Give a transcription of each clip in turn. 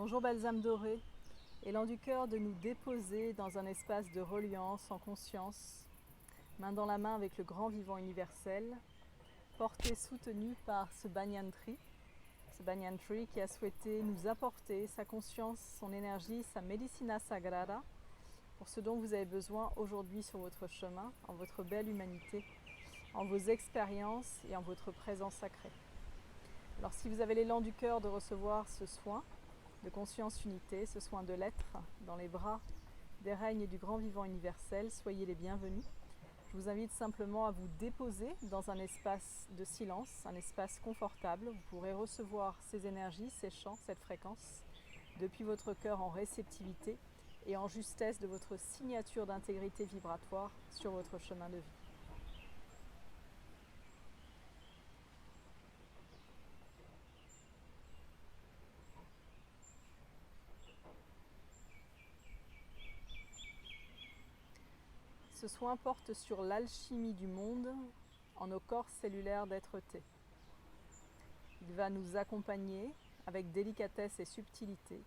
Bonjour balsame doré, élan du cœur de nous déposer dans un espace de reliance en conscience, main dans la main avec le grand vivant universel, porté soutenu par ce banyan tree qui a souhaité nous apporter sa conscience, son énergie, sa medicina sagrada pour ce dont vous avez besoin aujourd'hui sur votre chemin, en votre belle humanité, en vos expériences et en votre présence sacrée. Alors si vous avez l'élan du cœur de recevoir ce soin de conscience unité, ce soin de l'être dans les bras des règnes du grand vivant universel, soyez les bienvenus. Je vous invite simplement à vous déposer dans un espace de silence, un espace confortable. Vous pourrez recevoir ces énergies, ces chants, cette fréquence depuis votre cœur en réceptivité et en justesse de votre signature d'intégrité vibratoire sur votre chemin de vie. Ce soin porte sur l'alchimie du monde en nos corps cellulaires d'être-té. Il va nous accompagner avec délicatesse et subtilité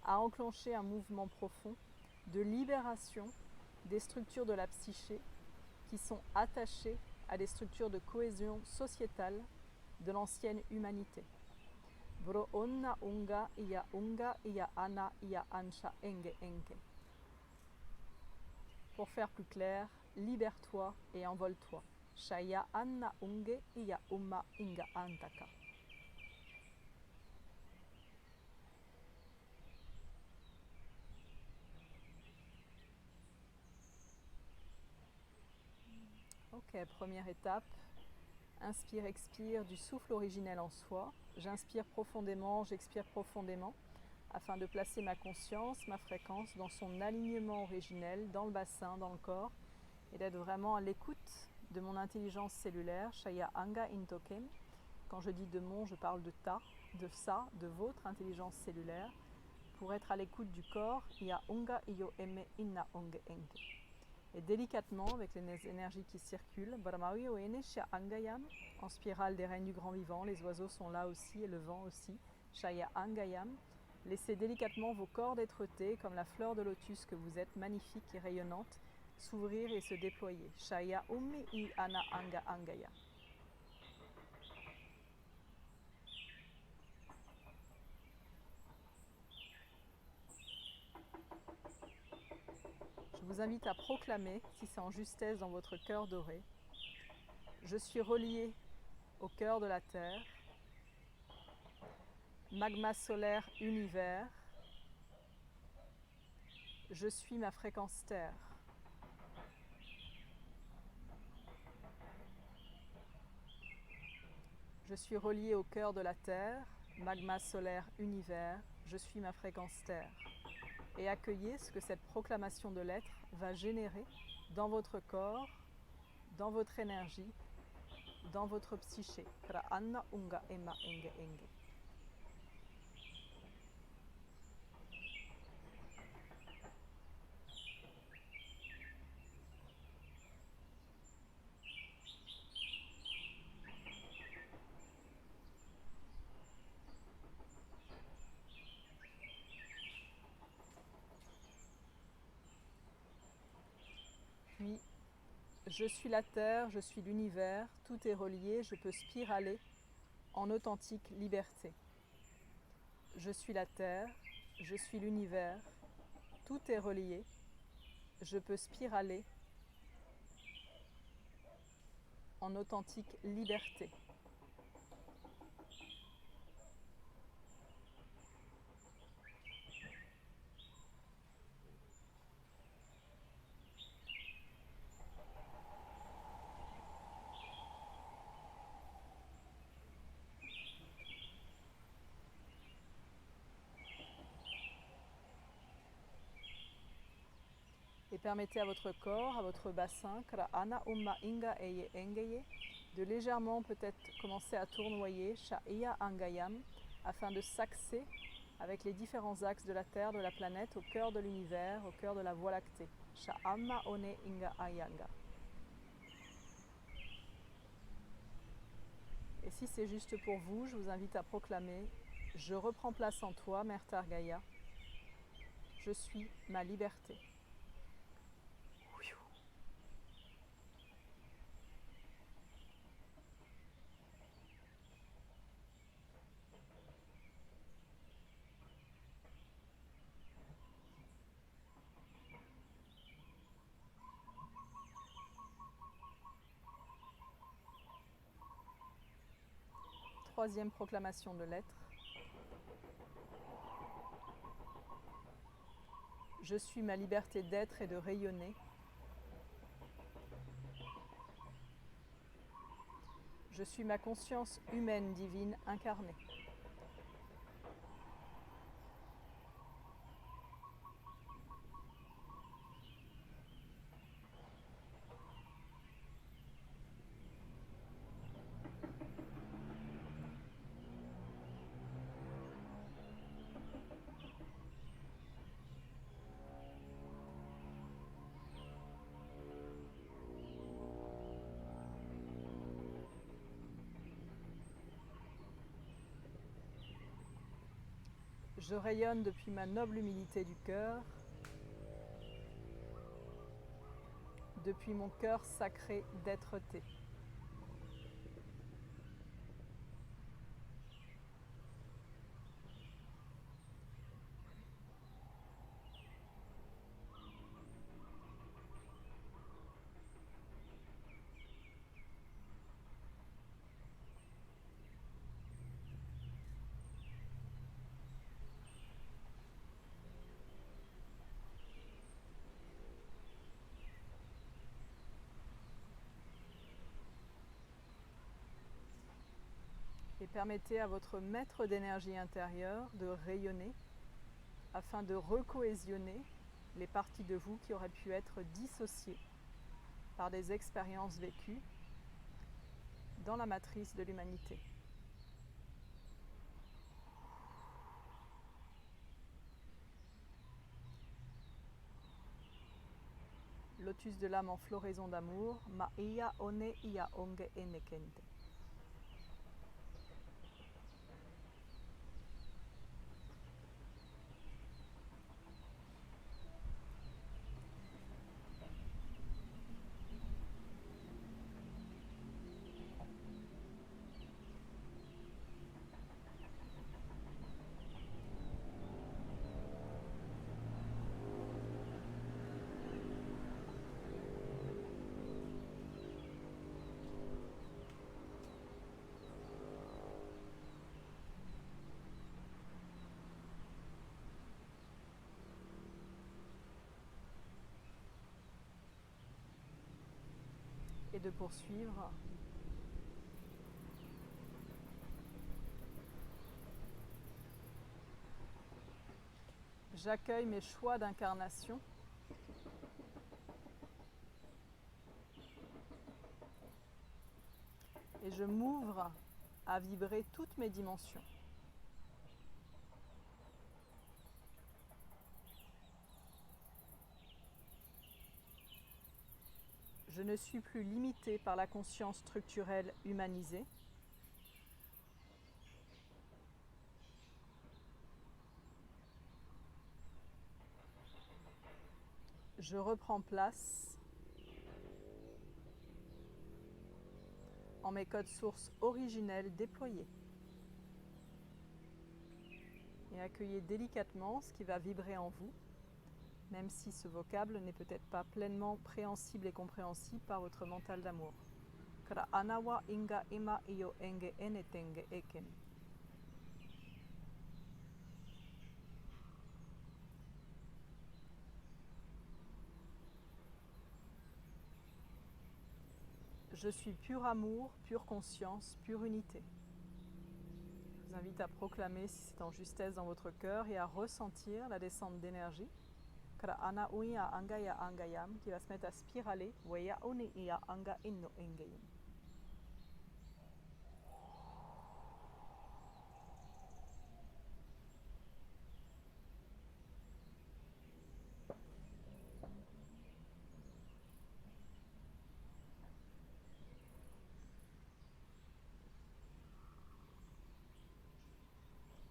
à enclencher un mouvement profond de libération des structures de la psyché qui sont attachées à des structures de cohésion sociétale de l'ancienne humanité. Bro onna unga iya ana iya ansha enge enke. Pour faire plus clair, libère-toi et envole-toi. Shaya anna unge iya umma inga antaka. Ok, première étape. Inspire, expire du souffle originel en soi. J'inspire profondément, j'expire profondément afin de placer ma conscience, ma fréquence dans son alignement originel, dans le bassin, dans le corps et d'être vraiment à l'écoute de mon intelligence cellulaire, Shaya Anga Intoken. Quand je dis de mon, je parle de ta, de sa, de votre intelligence cellulaire pour être à l'écoute du corps, Ia Unga Iyo Eme Inna Onge Enke. Et délicatement, avec les énergies qui circulent, en spirale des règnes du grand vivant, les oiseaux sont là aussi et le vent aussi, Shaya Angayam. Laissez délicatement vos corps d'être-té, comme la fleur de lotus que vous êtes, magnifique et rayonnante, s'ouvrir et se déployer. Shaya Ummi I Ana Anga Angaya. Je vous invite à proclamer, si c'est en justesse dans votre cœur doré, je suis relié au cœur de la terre, magma solaire univers, je suis ma fréquence terre. Je suis relié au cœur de la terre, magma solaire univers, je suis ma fréquence terre. Et accueillez ce que cette proclamation de l'être va générer dans votre corps, dans votre énergie, dans votre psyché. Anna unga ema enge enge. Puis, je suis la terre, je suis l'univers, tout est relié, je peux spiraler en authentique liberté. Je suis la terre, je suis l'univers, tout est relié, je peux spiraler en authentique liberté. Et permettez à votre corps, à votre bassin, Kra'ana Umma Inga Eye Engeye, de légèrement peut-être commencer à tournoyer, Sha'ia Angayam, afin de s'axer avec les différents axes de la Terre, de la planète, au cœur de l'univers, au cœur de la Voie lactée. Sha'amma One Inga Ayanga. Et si c'est juste pour vous, je vous invite à proclamer Je reprends place en toi, Mère Targaïa. Je suis ma liberté. Troisième proclamation de l'être. Je suis ma liberté d'être et de rayonner. Je suis ma conscience humaine divine incarnée. Je rayonne depuis ma noble humilité du cœur, depuis mon cœur sacré d'être-té. Et permettez à votre maître d'énergie intérieure de rayonner afin de recohésionner les parties de vous qui auraient pu être dissociées par des expériences vécues dans la matrice de l'humanité. Lotus de l'âme en floraison d'amour, ma ia one ia onge enekente. Et de poursuivre j'accueille mes choix d'incarnation et je m'ouvre à vibrer toutes mes dimensions. Je ne suis plus limitée par la conscience structurelle humanisée. Je reprends place en mes codes sources originels déployés. Et accueillez délicatement ce qui va vibrer en vous, même si ce vocable n'est peut-être pas pleinement préhensible et compréhensible par votre mental d'amour. Kara anawa inga ima iyo enge enetenge eken. Je suis pur amour, pure conscience, pure unité. Je vous invite à proclamer si c'est en justesse dans votre cœur et à ressentir la descente d'énergie. Kara ana uia angaya angayam qui va se mettre à spiraler. Weya une ia anga inno engeyum.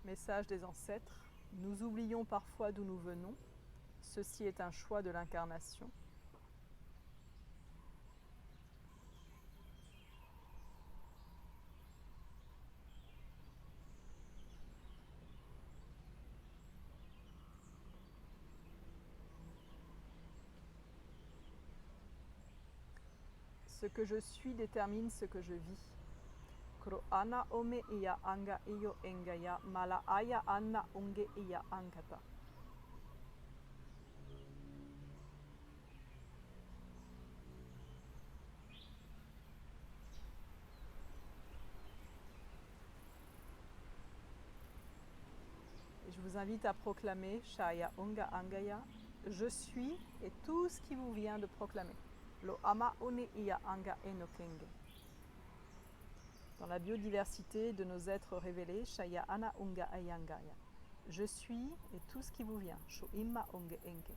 Mais message des ancêtres. Nous oublions parfois d'où nous venons. Ceci est un choix de l'incarnation. Ce que je suis détermine ce que je vis. Kro ana ome iya anga iyo engaya mala aya anna unge iya ankata. Et je vous invite à proclamer Shaya Unga Angaya, je suis et tout ce qui vous vient de proclamer. Lo ama one iya anga enokenge. Dans la biodiversité de nos êtres révélés, Shaya Ana Unga Ayangaya. Je suis et tout ce qui vous vient. Sho imma onge enke.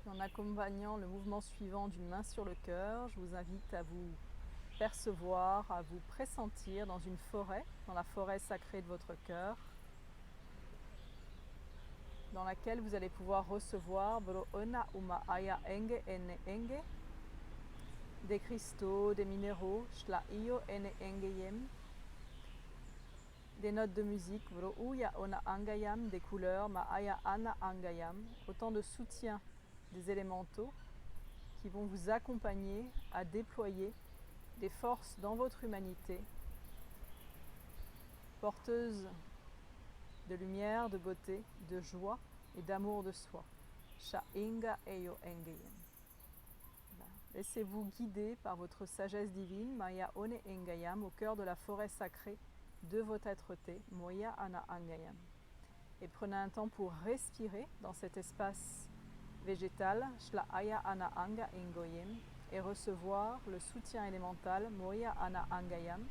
En accompagnant le mouvement suivant d'une main sur le cœur, je vous invite à vous percevoir, à vous pressentir dans une forêt, dans la forêt sacrée de votre cœur, dans laquelle vous allez pouvoir recevoir des cristaux, des minéraux, des notes de musique, des couleurs, autant de soutien des élémentaux qui vont vous accompagner à déployer des forces dans votre humanité, porteuses de lumière, de beauté, de joie et d'amour de soi. Laissez-vous guider par votre sagesse divine, Maya One Engayam, au cœur de la forêt sacrée de votre être-té, Moya Ana Angayam. Et prenez un temps pour respirer dans cet espace végétal, Shla Aya Ana Anga Engoyem, et recevoir le soutien élémental, Moya Ana Angayam,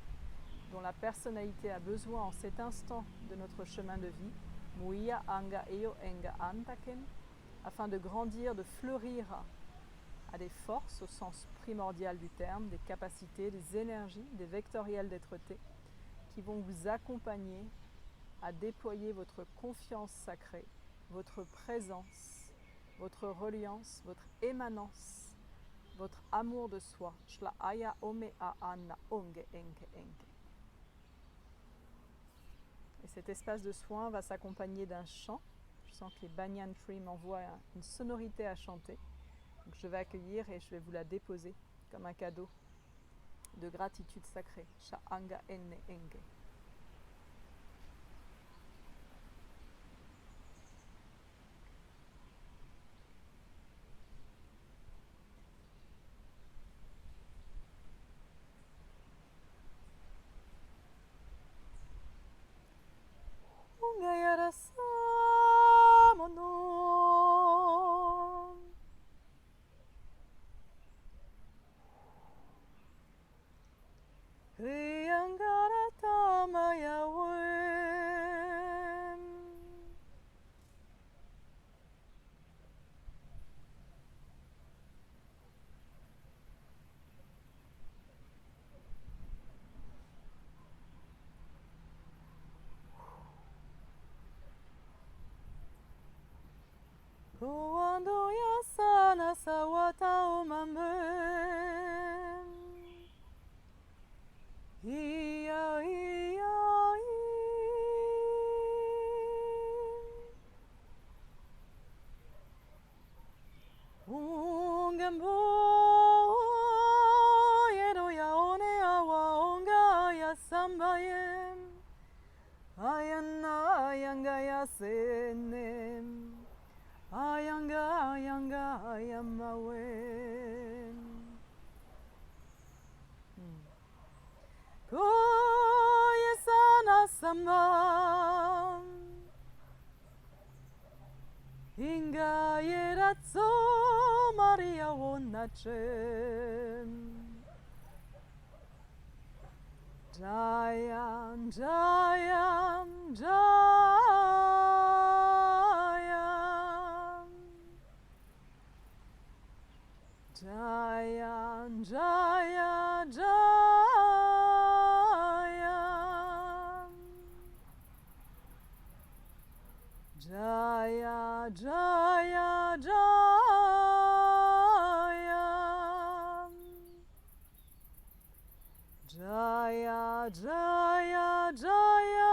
dont la personnalité a besoin en cet instant de notre chemin de vie, Muia Anga Eyo Enga Antaken, afin de grandir, de fleurir à des forces au sens primordial du terme, des capacités, des énergies, des vectoriels d'être-té, qui vont vous accompagner à déployer votre confiance sacrée, votre présence, votre reliance, votre émanence, votre amour de soi. Shla aya ome a anna onge enke enke. Et cet espace de soin va s'accompagner d'un chant. Je sens que les banyan trees m'envoient une sonorité à chanter. Donc je vais accueillir et je vais vous la déposer comme un cadeau de gratitude sacrée. Sha anga enne enge. Yama Inga Yeratso Maria Wonachem Jayam Jayam Jayam Jaya Jaya Jaya Jaya Jaya Jaya Jaya Jaya Jaya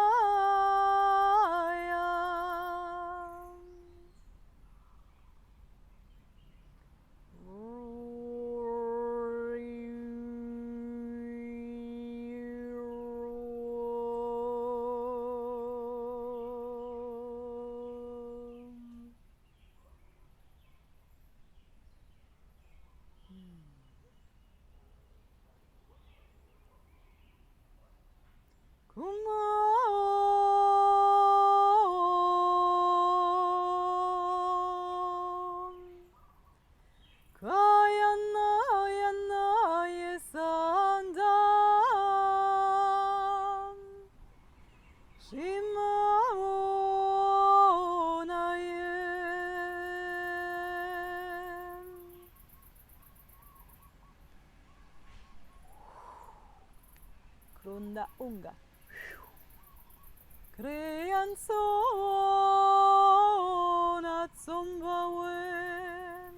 Krunda unga Creanzona Zumbawen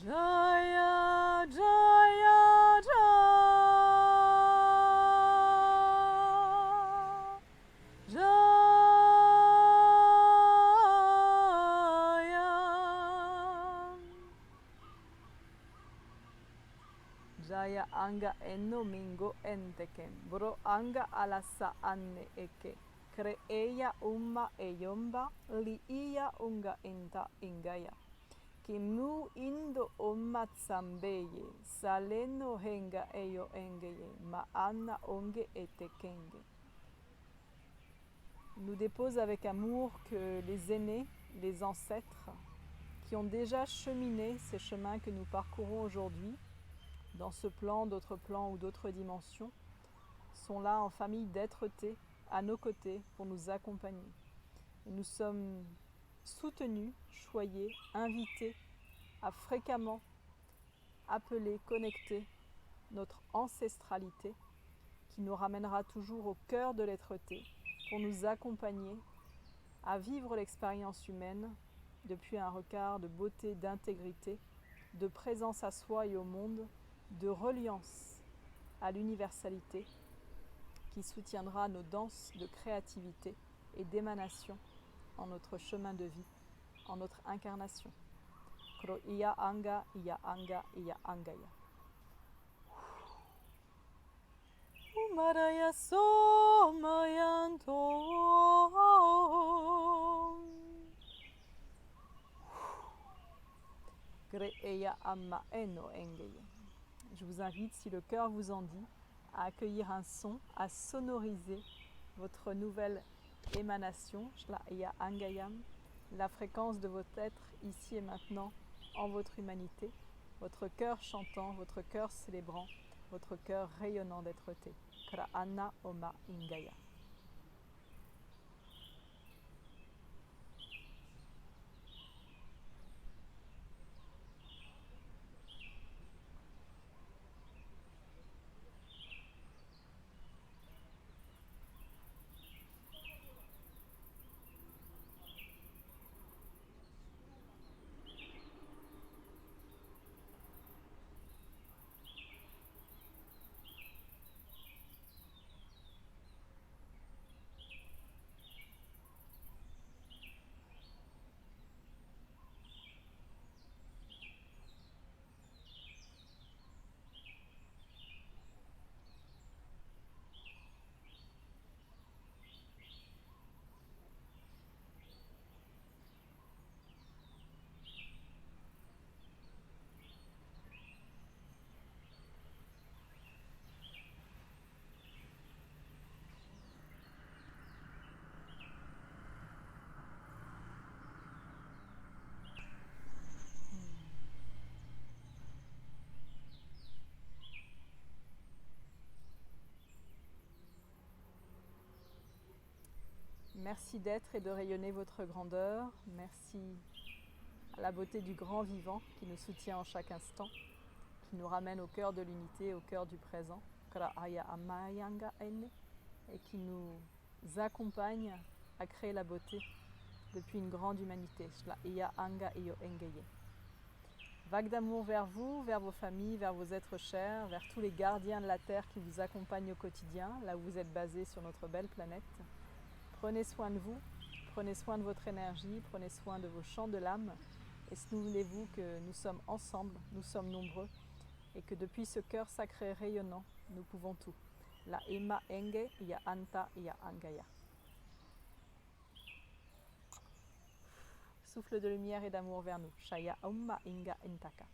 Jaya Jaya Jaya Jaya anga enno mingo enteken bro anga alasa anne eke creeya umma eyomba li iya unga enta ingaya kimu indo omma tsambeye saleno henga eyo engeye ma anna onge etekenge. Nous dépose avec amour que les aînés, les ancêtres qui ont déjà cheminé ces chemins que nous parcourons aujourd'hui dans ce plan, d'autres plans ou d'autres dimensions, sont là en famille d'être-té, à nos côtés, pour nous accompagner. Et nous sommes soutenus, choyés, invités à fréquemment appeler, connecter notre ancestralité qui nous ramènera toujours au cœur de l'être-té pour nous accompagner à vivre l'expérience humaine depuis un regard de beauté, d'intégrité, de présence à soi et au monde, de reliance à l'universalité qui soutiendra nos danses de créativité et d'émanation en notre chemin de vie, en notre incarnation. Kro iya anga, iya anga, iya angaya. Umaraya somayanto. Kre eya amma eno engeye. Je vous invite, si le cœur vous en dit, à accueillir un son, à sonoriser votre nouvelle émanation, Shlaya Angayam, la fréquence de votre être ici et maintenant en votre humanité, votre cœur chantant, votre cœur célébrant, votre cœur rayonnant d'être-té. Kra Anna Oma Ingaya. Merci d'être et de rayonner votre grandeur. Merci à la beauté du grand vivant qui nous soutient en chaque instant, qui nous ramène au cœur de l'unité, au cœur du présent, et qui nous accompagne à créer la beauté depuis une grande humanité. Vague d'amour vers vous, vers vos familles, vers vos êtres chers, vers tous les gardiens de la Terre qui vous accompagnent au quotidien, là où vous êtes basés sur notre belle planète. Prenez soin de vous, prenez soin de votre énergie, prenez soin de vos champs de l'âme et souvenez-vous que nous sommes ensemble, nous sommes nombreux et que depuis ce cœur sacré rayonnant, nous pouvons tout. La Ema Enge, Ya Anta, Ya Angaya. Souffle de lumière et d'amour vers nous. Shaya Umma Inga Intaka.